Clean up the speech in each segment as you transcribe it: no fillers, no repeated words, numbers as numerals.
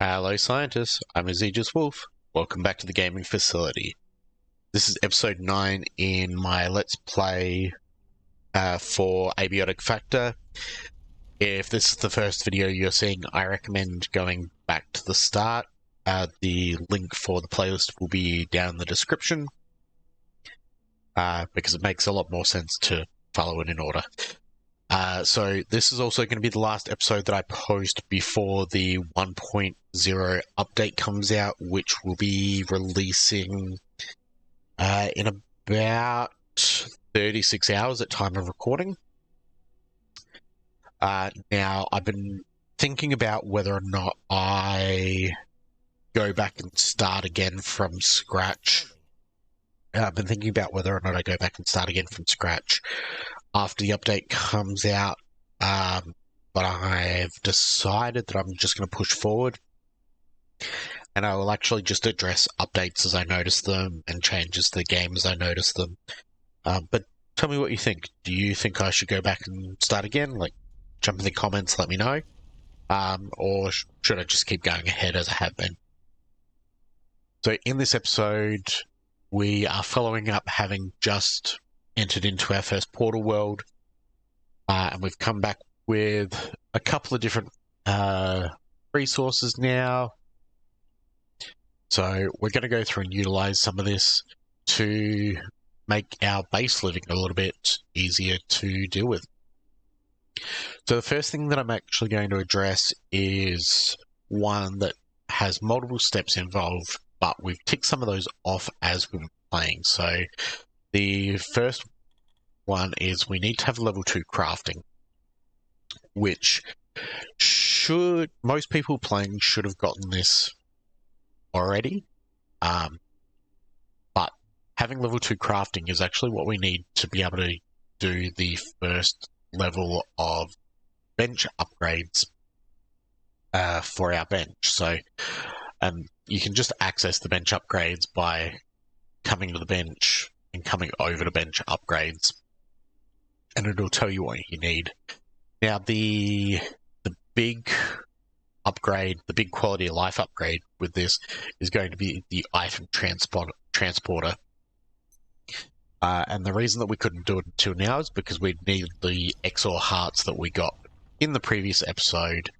Hello scientists, I'm Aegis Wolf. Welcome back to the gaming facility. This is episode 9 in my Let's Play for Abiotic Factor. If this is the first video you're seeing, I recommend going back to the start. The link for the playlist will be down in the description, because it makes a lot more sense to follow it in order. So this is also going to be the last episode that I post before the 1.0 update comes out, which will be releasing in about 36 hours at time of recording. Now, I've been thinking about whether or not I go back and start again from scratch. I've been thinking about whether or not I go back and start again from scratch after the update comes out, but I've decided that I'm just going to push forward, and I will actually just address updates as I notice them and changes to the game as I notice them. But tell me what you think. Do you think I should go back and start again? Like, jump in the comments, let me know. Or should I just keep going ahead as I have been? So in this episode, we are following up having just entered into our first portal world, and we've come back with a couple of different resources now. So we're going to go through and utilize some of this to make our base living a little bit easier to deal with. So the first thing that I'm actually going to address is one that has multiple steps involved, but we've ticked some of those off as we've been playing. So the first one is we need to have level 2 crafting, which most people playing should have gotten this already. But having level 2 crafting is actually what we need to be able to do the first level of bench upgrades for our bench. So you can just access the bench upgrades by coming to the bench and coming over to bench upgrades, and it'll tell you what you need. Now, the big upgrade, the big quality of life upgrade with this is going to be the item transporter. And the reason that we couldn't do it until now is because we needed the XOR hearts that we got in the previous episode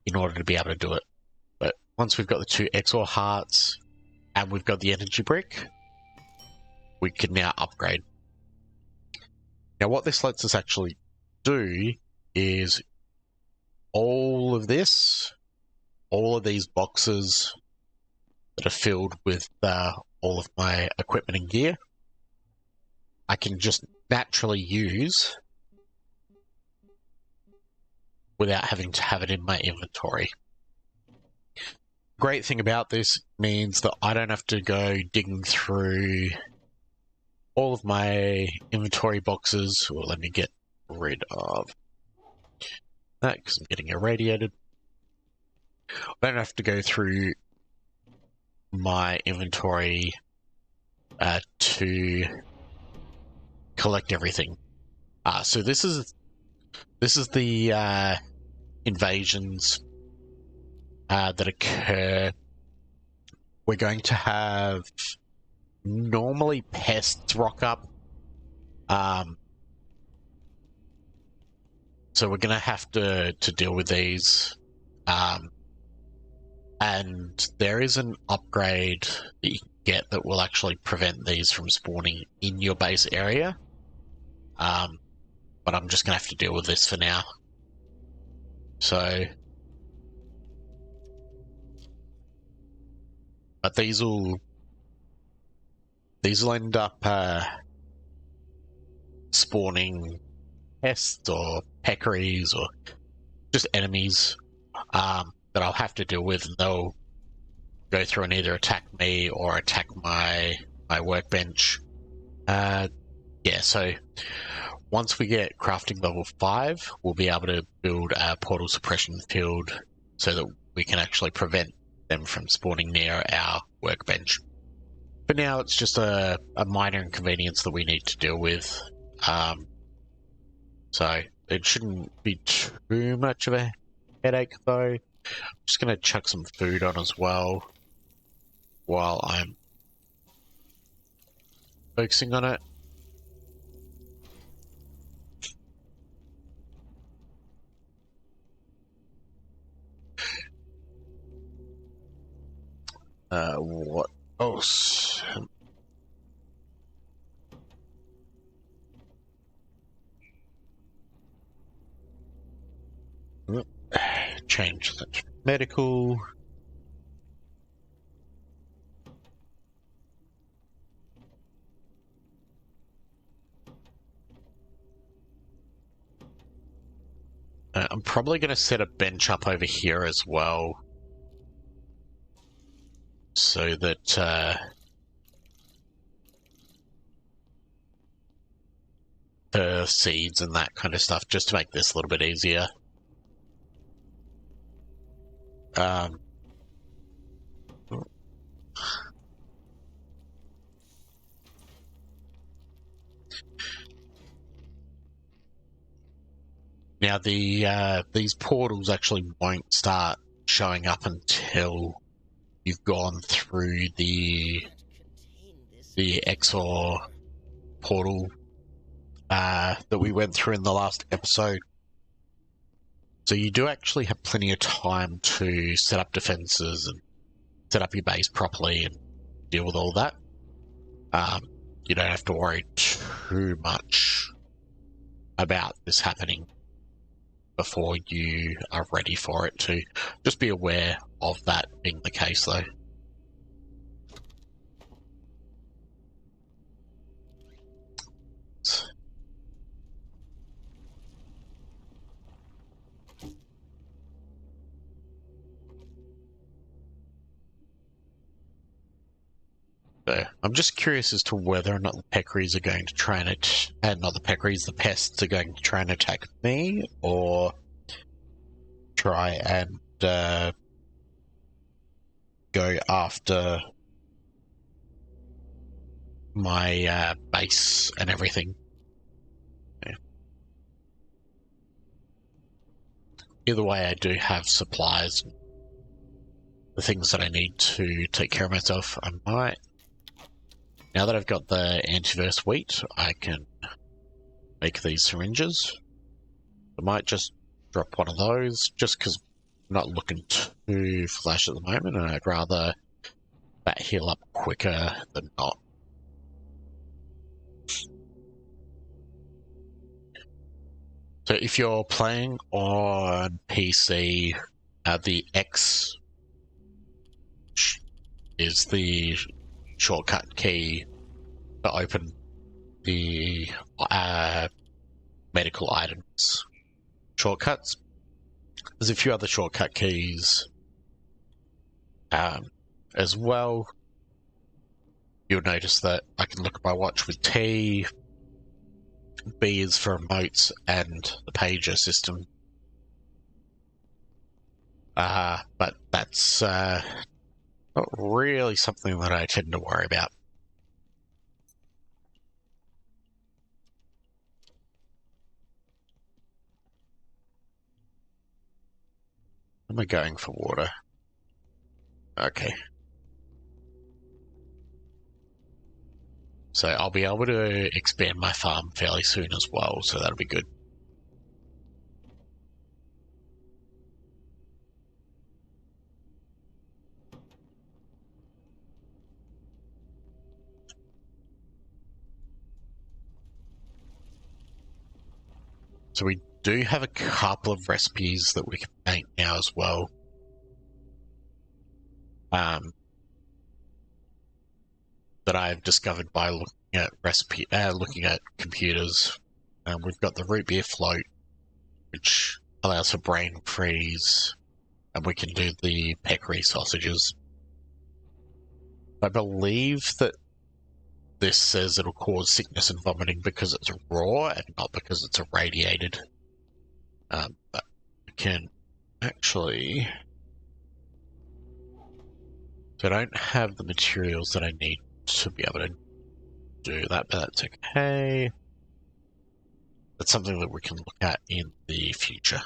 in order to be able to do it. But once we've got the 2 XOR hearts and we've got the energy brick, we can now upgrade. Now, what this lets us actually do is all of these boxes that are filled with all of my equipment and gear, I can just naturally use without having to have it in my inventory. Great thing about this means that I don't have to go digging through all of my inventory boxes. Well, let me get rid of that because I'm getting irradiated. I don't have to go through my inventory to collect everything. So this is the invasions that occur. We're going to have normally pests rock up, so we're going to have to deal with these, and there is an upgrade that you can get that will actually prevent these from spawning in your base area, but I'm just going to have to deal with this for now. So, but these will end up spawning pests or peccaries or just enemies that I'll have to deal with, and they'll go through and either attack me or attack my workbench. Yeah, so once we get crafting level 5, we'll be able to build a portal suppression field so that we can actually prevent them from spawning near our workbench. But now it's just a minor inconvenience that we need to deal with. So it shouldn't be too much of a headache, though. Just going to chuck some food on as well while I'm focusing on it. What else? Change that to medical. I'm probably going to set a bench up over here as well, so that the seeds and that kind of stuff, just to make this a little bit easier. Now these portals actually won't start showing up until you've gone through the XOR portal that we went through in the last episode. So you do actually have plenty of time to set up defenses and set up your base properly and deal with all that. You don't have to worry too much about this happening before you are ready for it to. Just be aware of that being the case, though. So I'm just curious as to whether or not the peccaries are going to try and not the peccaries, the pests are going to try and attack me, or try and go after my base and everything. Yeah. Either way, I do have supplies, the things that I need to take care of myself. I might, now that I've got the antivirus wheat, I can make these syringes. I might just drop one of those, just because I'm not looking too flash at the moment, and I'd rather that heal up quicker than not. So if you're playing on PC, the X is the shortcut key to open the medical items shortcuts. There's a few other shortcut keys as well. You'll notice that I can look at my watch with T. B is for emotes and the pager system. But that's not really something that I tend to worry about. Am I going for water? Okay. So I'll be able to expand my farm fairly soon as well, so that'll be good. So we do have a couple of recipes that we can make now as well. That I've discovered by looking at looking at computers. We've got the root beer float, which allows for brain freeze, and we can do the peccary sausages. I believe that this says it'll cause sickness and vomiting because it's raw and not because it's irradiated. But we can actually... So I don't have the materials that I need to be able to do that, but that's okay. That's something that we can look at in the future.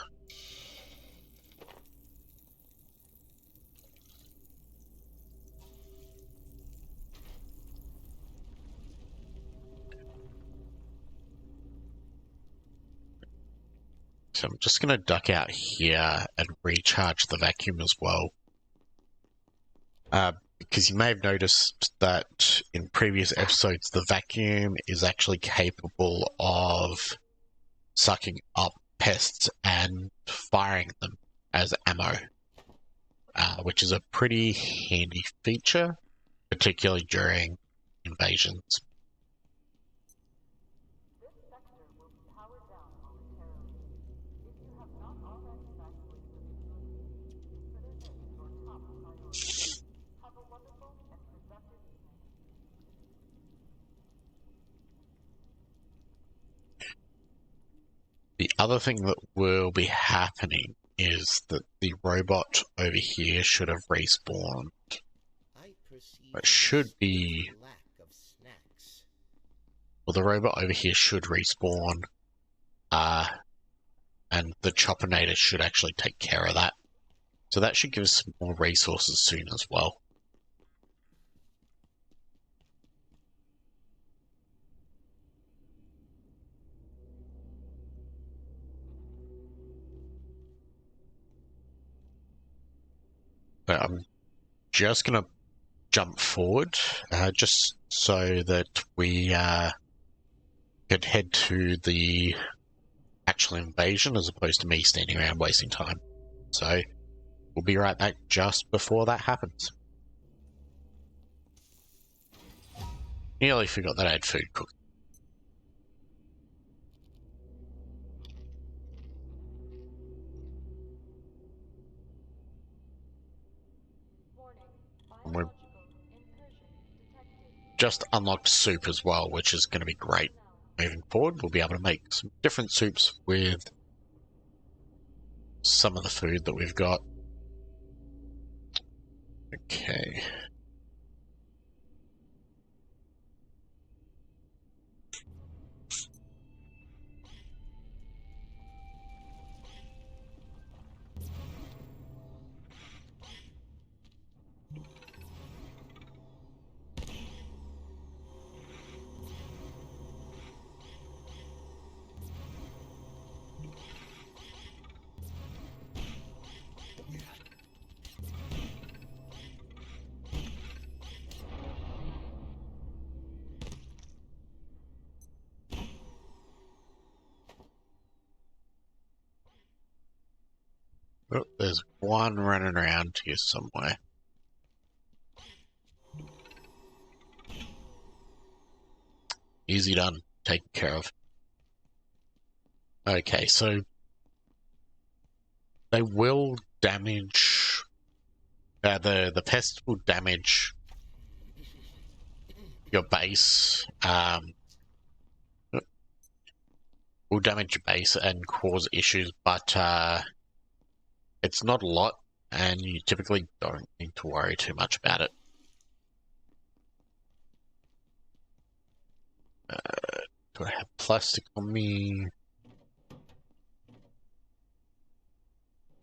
So I'm just going to duck out here and recharge the vacuum as well. Because you may have noticed that in previous episodes, the vacuum is actually capable of sucking up pests and firing them as ammo, which is a pretty handy feature, particularly during invasions. The other thing that will be happening is that the robot over here should have respawned. It should be... Well, the robot over here should respawn, and the Choppinator should actually take care of that. So that should give us some more resources soon as well. But I'm just going to jump forward, just so that we could head to the actual invasion as opposed to me standing around wasting time. So we'll be right back just before that happens. Nearly forgot that I had food cooking. And we've just unlocked soup as well, which is going to be great. Moving forward, we'll be able to make some different soups with some of the food that we've got. Okay. Oh, there's one running around here somewhere. Easy done. Taken care of. Okay, so they will damage... the pests will damage your base. Will damage your base and cause issues, but it's not a lot, and you typically don't need to worry too much about it. Do I have plastic on me?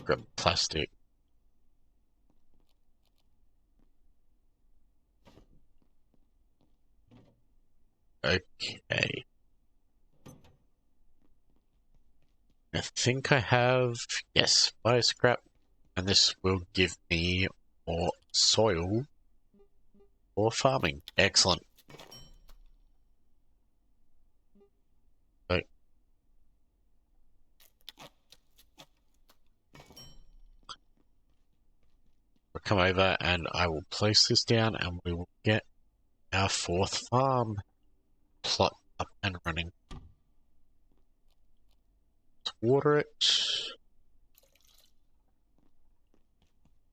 Grab plastic. Okay. I think I have, yes, bioscrap, and this will give me more soil for farming. Excellent. So, we'll come over and I will place this down and we will get our fourth farm plot up and running. Water it.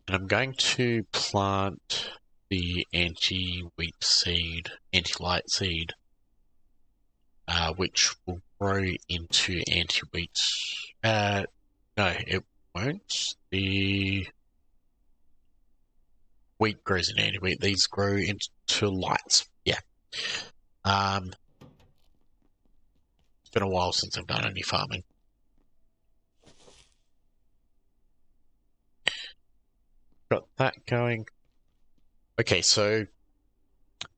And I'm going to plant the anti-wheat seed, anti-light seed, which will grow into anti-wheat. No, it won't. The wheat grows into anti-wheat. These grow into lights. Yeah. It's been a while since I've done any farming. Got that going. Okay, so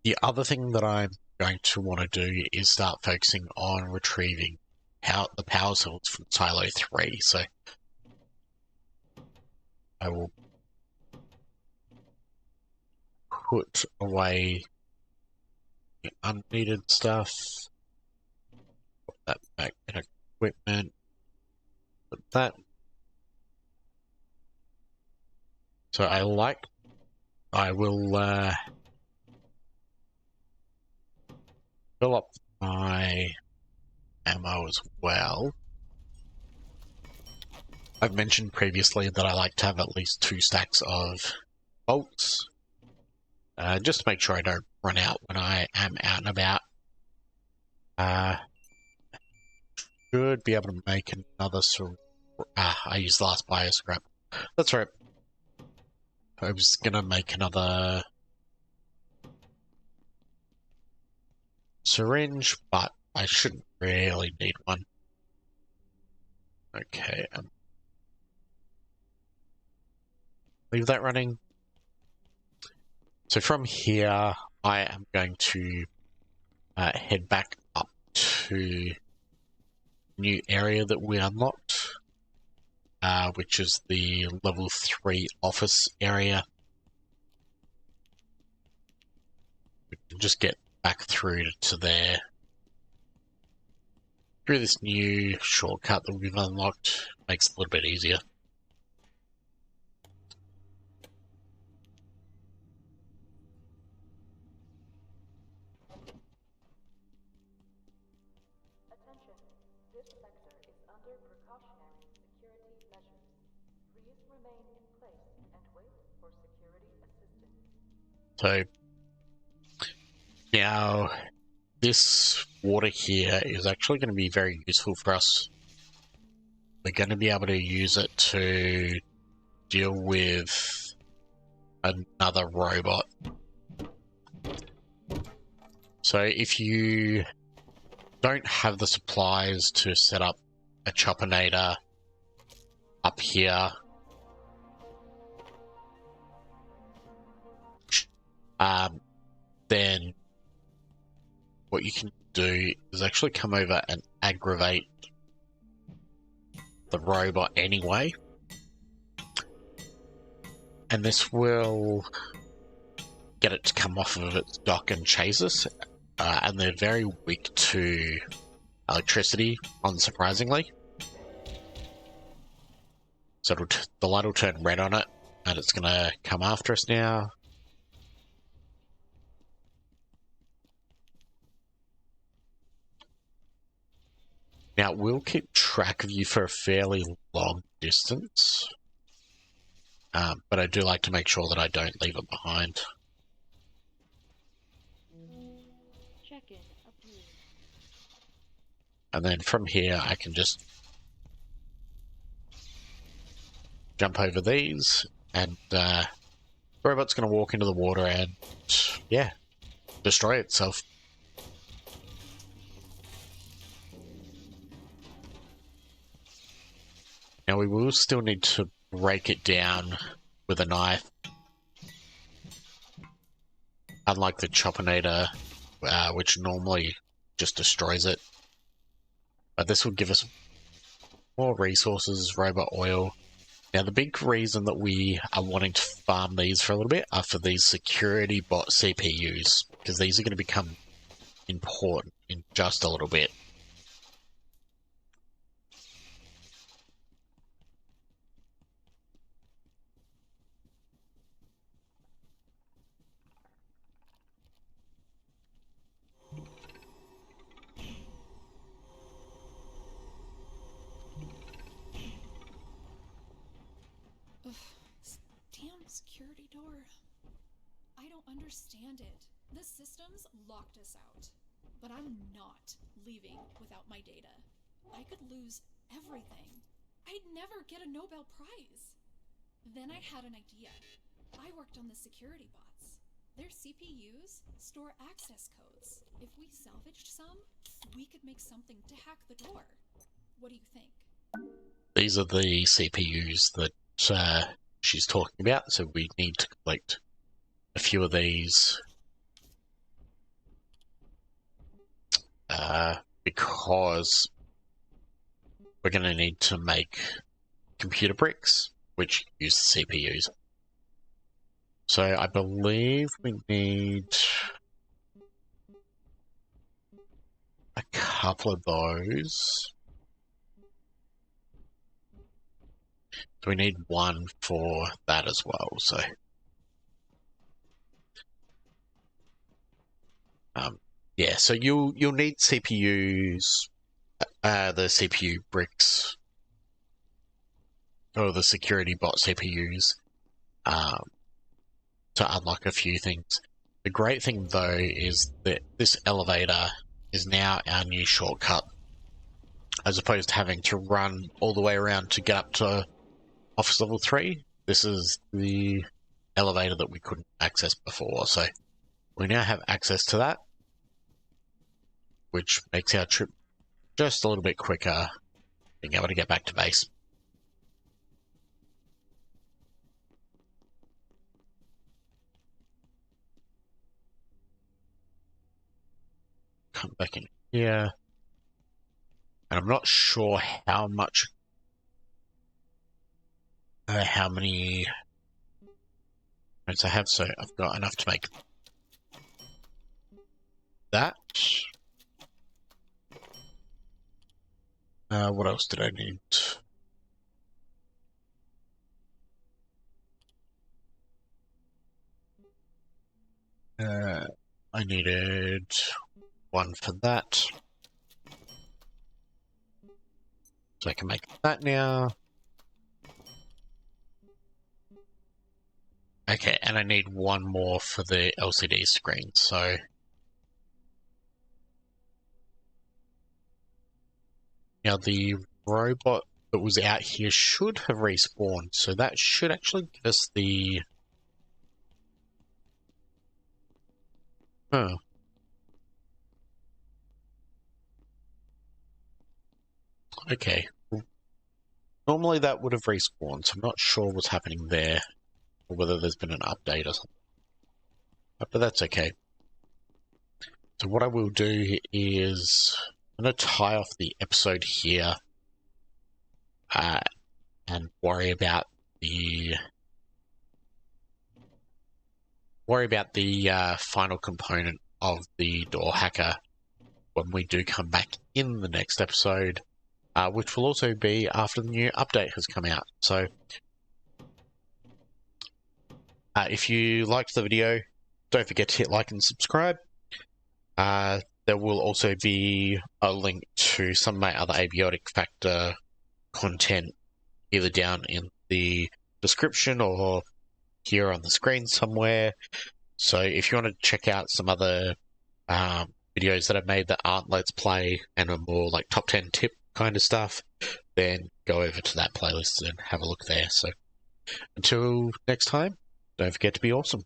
the other thing that I'm going to want to do is start focusing on retrieving the power cells from Silo 3, so I will put away the unneeded stuff, put that back in equipment, put that. So I will fill up my ammo as well. I've mentioned previously that I like to have at least 2 stacks of bolts, just to make sure I don't run out when I am out and about. Should be able to make another I used the last bio scrap. That's right. I was gonna make another syringe, but I shouldn't really need one. Okay, leave that running. So from here, I am going to head back up to the new area that we unlocked, which is the level 3 office area. We can just get back through to there. Through this new shortcut that we've unlocked, makes it a little bit easier. Attention, this sector is under precautionary security measures. Please remain in place and wait for security assistance. So now this water here is actually going to be very useful for us. We're going to be able to use it to deal with another robot. So if you don't have the supplies to set up a choppinator up here, then what you can do is actually come over and aggravate the robot anyway. And this will get it to come off of its dock and chase us. And they're very weak to electricity, unsurprisingly. So the light will turn red on it, and it's going to come after us now. Now, we'll keep track of you for a fairly long distance, but I do like to make sure that I don't leave it behind. Check-in approved. And then from here, I can just jump over these, and the robot's going to walk into the water and, yeah, destroy itself. Now we will still need to break it down with a knife. Unlike the choppinator, which normally just destroys it. But this will give us more resources, robot oil. Now the big reason that we are wanting to farm these for a little bit are for these security bot CPUs, because these are going to become important in just a little bit. Damn security door. I don't understand it. The systems locked us out. But I'm not leaving without my data. I could lose everything. I'd never get a Nobel Prize. Then I had an idea. I worked on the security bots. Their CPUs store access codes. If we salvaged some, we could make something to hack the door. What do you think? These are the CPUs that she's talking about, so we need to collect a few of these because we're going to need to make computer bricks, which use CPUs. So I believe we need a couple of those. So we need one for that as well. So yeah, so you'll need CPUs, the CPU bricks, or the security bot CPUs, to unlock a few things. The great thing though is that this elevator is now our new shortcut, as opposed to having to run all the way around to get up to office level 3. This is the elevator that we couldn't access before, so we now have access to that, which makes our trip just a little bit quicker, being able to get back to base. Come back in here, and I'm not sure how many notes I have, so I've got enough to make that. What else did I need? I needed one for that. So I can make that now. Okay, and I need one more for the LCD screen, so now the robot that was out here should have respawned, so that should actually give us the... Huh. Okay. Normally that would have respawned, so I'm not sure what's happening there, or whether there's been an update or something. But that's okay. So what I will do is I'm going to tie off the episode here, and worry about the final component of the door hacker when we do come back in the next episode, which will also be after the new update has come out. So if you liked the video, don't forget to hit like and subscribe. There will also be a link to some of my other Abiotic Factor content either down in the description or here on the screen somewhere. So if you want to check out some other videos that I've made that aren't Let's Play and are more like top 10 tip kind of stuff, then go over to that playlist and have a look there. So until next time, don't forget to be awesome.